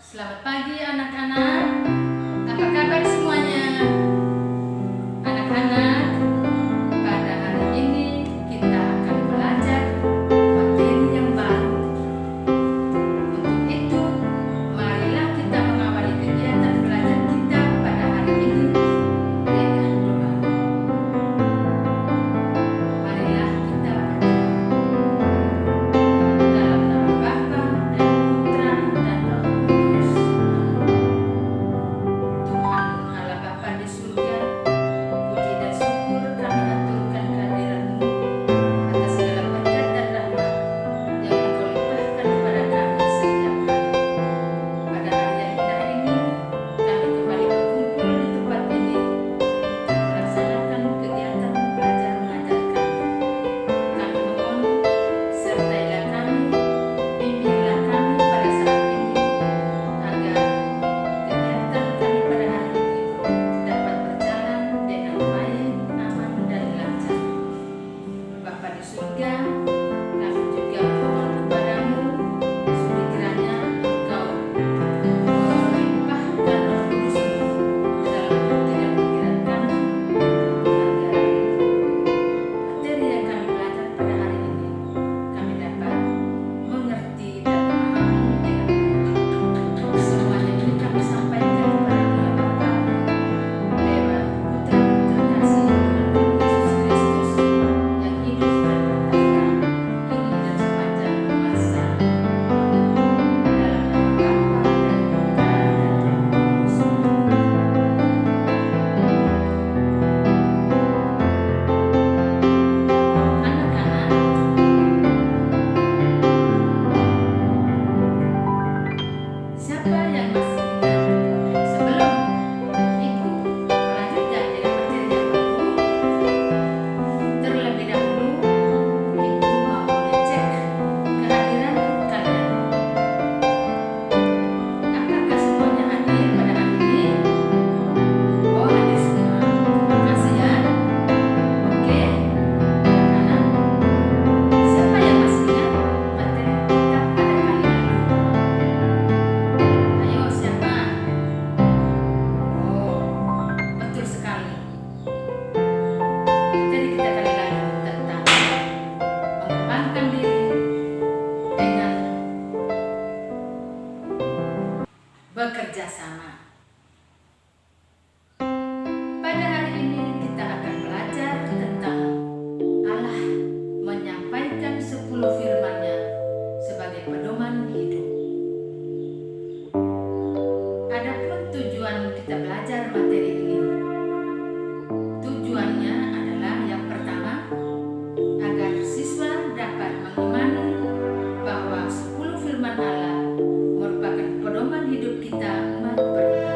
Selamat pagi anak-anak. Apa kabar semuanya? Anak-anak, pada hari ini kita akan belajar materi yang baru. Untuk itu, marilah kita mengawali kegiatan belajar kita pada hari ini dengan doa. Marilah kita berdoa. Dalam nama Bapa dan Putra dan Roh Kudus. Tuhan Allah Bapa di surga, puji dan syukur kami aturkan kehadiran-Mu atas segala berkat dan rahmat yang Engkau limpahkan kepada kami setiap hari. Pada hari yang indah ini, kami kembali berkumpul di tempat ini untuk melaksanakan kegiatan belajar mengajar kami. Kami mohon, sertailah kami, bimbinglah kami pada saat ini, agar kegiatan kami pada hari ini dapat berjalan dengan baik, aman, dan lancar. Bapa di surga, kami juga mohon kepadamu, sudi kiranya Engkau melimpahkan Roh Kudus-Mu ke dalam hati dan pikiran kami, agar materi yang kami belajar pada hari ini kami dapat mengerti dan memahami dengan baik. Semuanya ini kami sampaikan kepada Dia Bapa, lewat Putra terkasih Tuhan Yesus Kristus yang hidup dan bertahta kini dan sepanjang masa. Dalam nama Bapa dan Putra dan Roh Kudus. Anak-anak, siapa yang masih ingat sebelum Ibu melanjutkan dengan materi yang baru, terlebih dahulu Ibu mau ngecek kehadiran kalian. Apakah semuanya hadir pada hari ini? Oh, hadir semua. Terima kasih ya. Oke, anak-anak, siapa yang masih ingat materi kita pada kali lalu? Ayo, siapa? Oh, betul sekali. Materi kita kali lalu tentang mengembangkan diri dengan bekerja sama. Pada hari ini kita akan belajar tentang Allah menyampaikan 10 firman-Nya sebagai pedoman hidup. Adapun tujuan kita belajar materi ini, tujuannya adalah yang pertama, agar siswa dapat mengimani bahwa 10 firman Allah merupakan pedoman hidup kita umat beriman.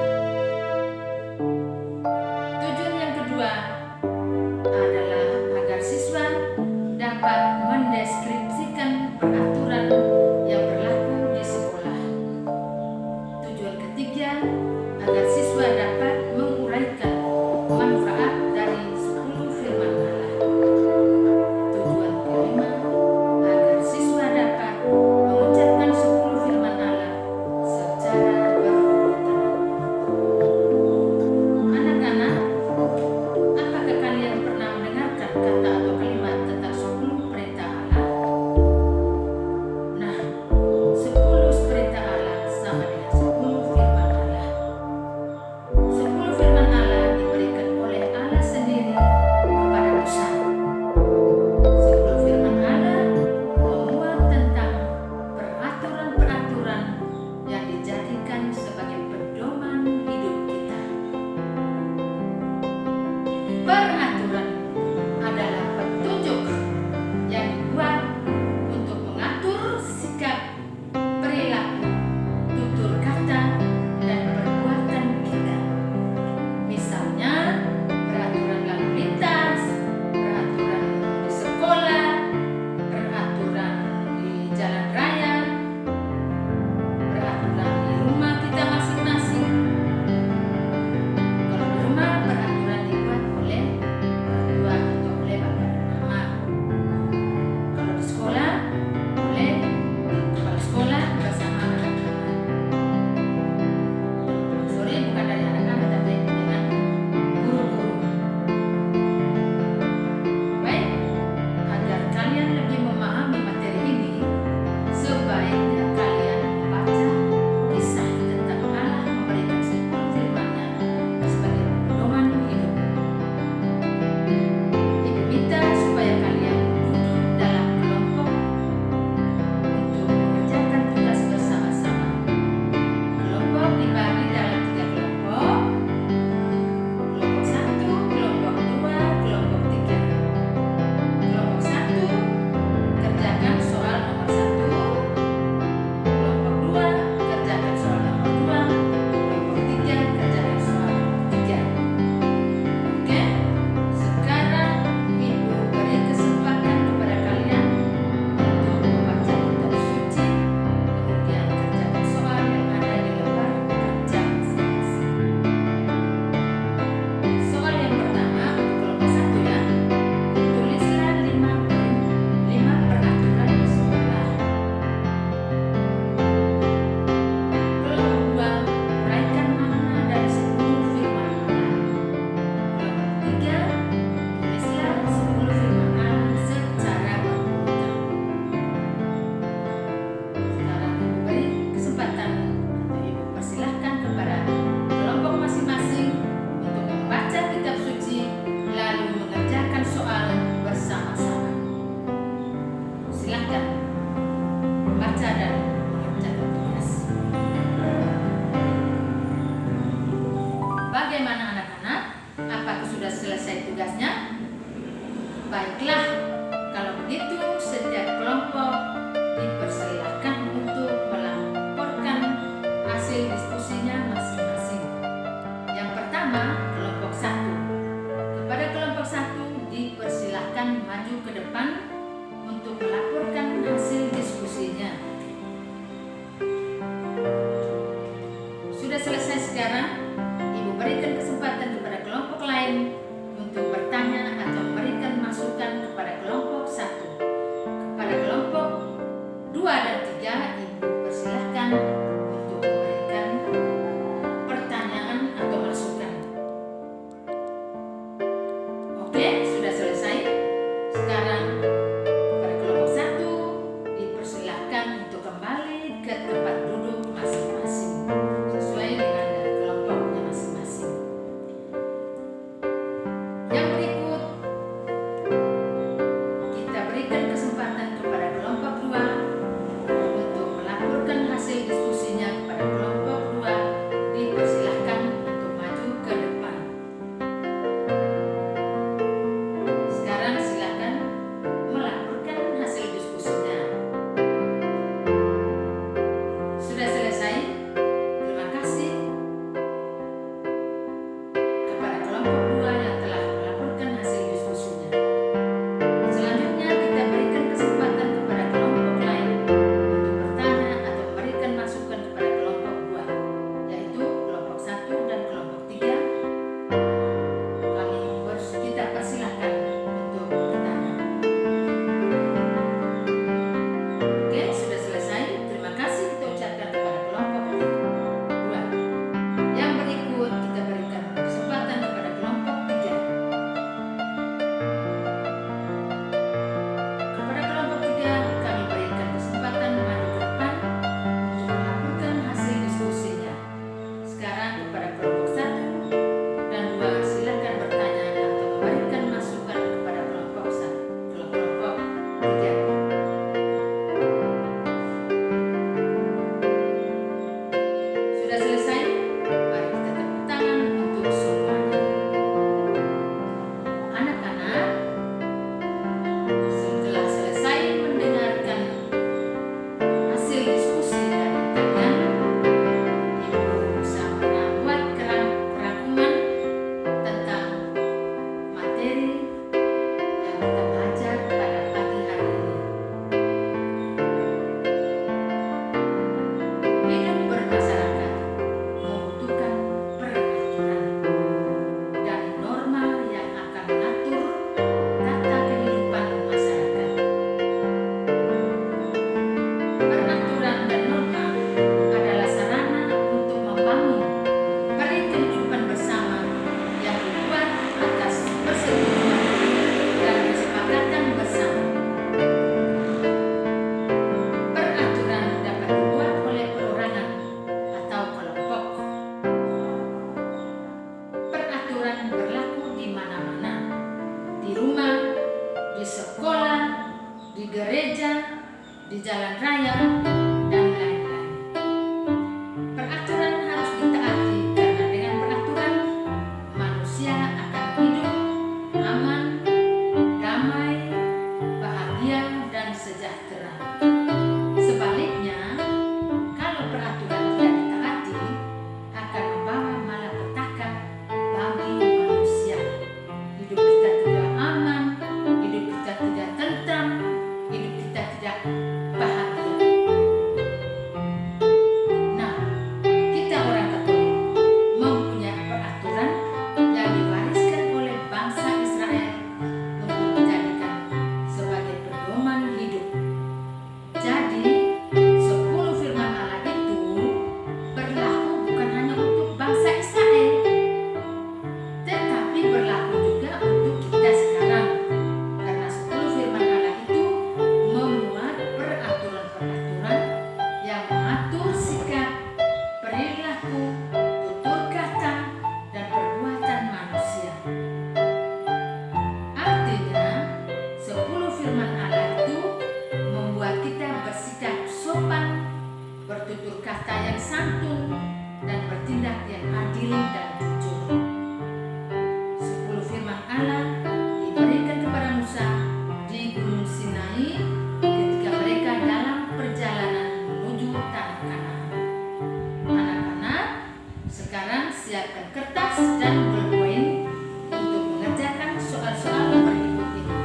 siapkan kertas dan bolpen untuk mengerjakan soal-soal berikut ini.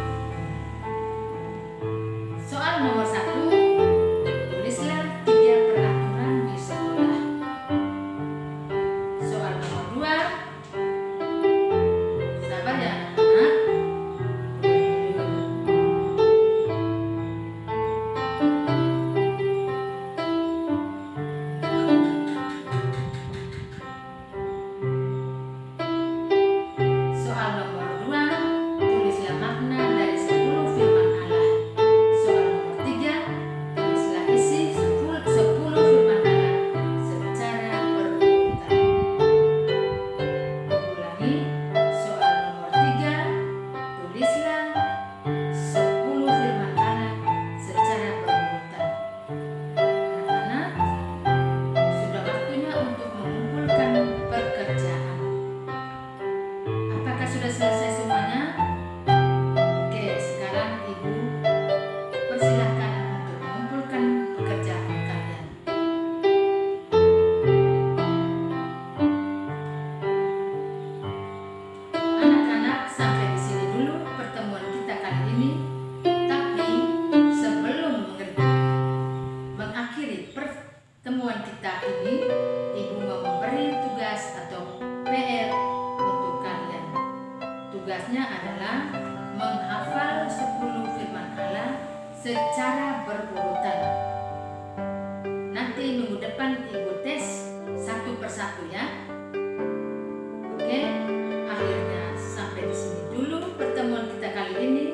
Soal nomor 1, tulislah 3 peraturan di sekolah. Soal nomor 2, sabar ya anak-anak. Soal nomor 2, tulislah makna dari 10 firman Allah. Soal nomor 3, tulislah isi 10 firman Allah secara berurutan. Ulangi, soal nomor 3, tulislah 10 firman Allah secara berurutan. Anak-anak, sudah waktunya untuk mengumpulkan pekerjaan. Apakah sudah selesai semuanya? Oke, sekarang Ibu persilahkan untuk mengumpulkan pekerjaan kalian. Anak-anak, sampai di sini dulu pertemuan kita kali ini. Tapi sebelum mengakhiri pertemuan kita ini, Ibu mau memberi tugas atau PR untuk kalian. Tugasnya adalah menghafal 10 firman Allah secara berurutan. Nanti minggu depan Ibu tes satu persatu ya. Oke, akhirnya sampai di sini dulu pertemuan kita kali ini.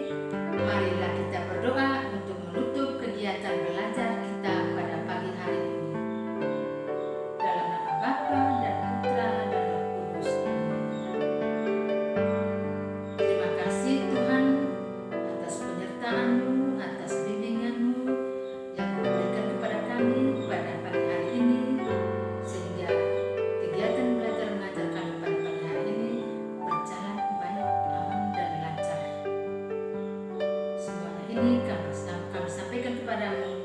Marilah kita berdoa untuk menutup kegiatan belajar kita pada pagi hari ini. Dalam nama Bapa dan Putra dan Roh Kudus. Terima kasih Tuhan atas penyertaan-Mu, atas bimbingan-Mu yang Kau berikan kepada kami pada pagi hari ini, sehingga kegiatan belajar mengajar kami pada pagi hari ini berjalan baik, aman, dan lancar. Semuanya ini kami sampaikan kepadamu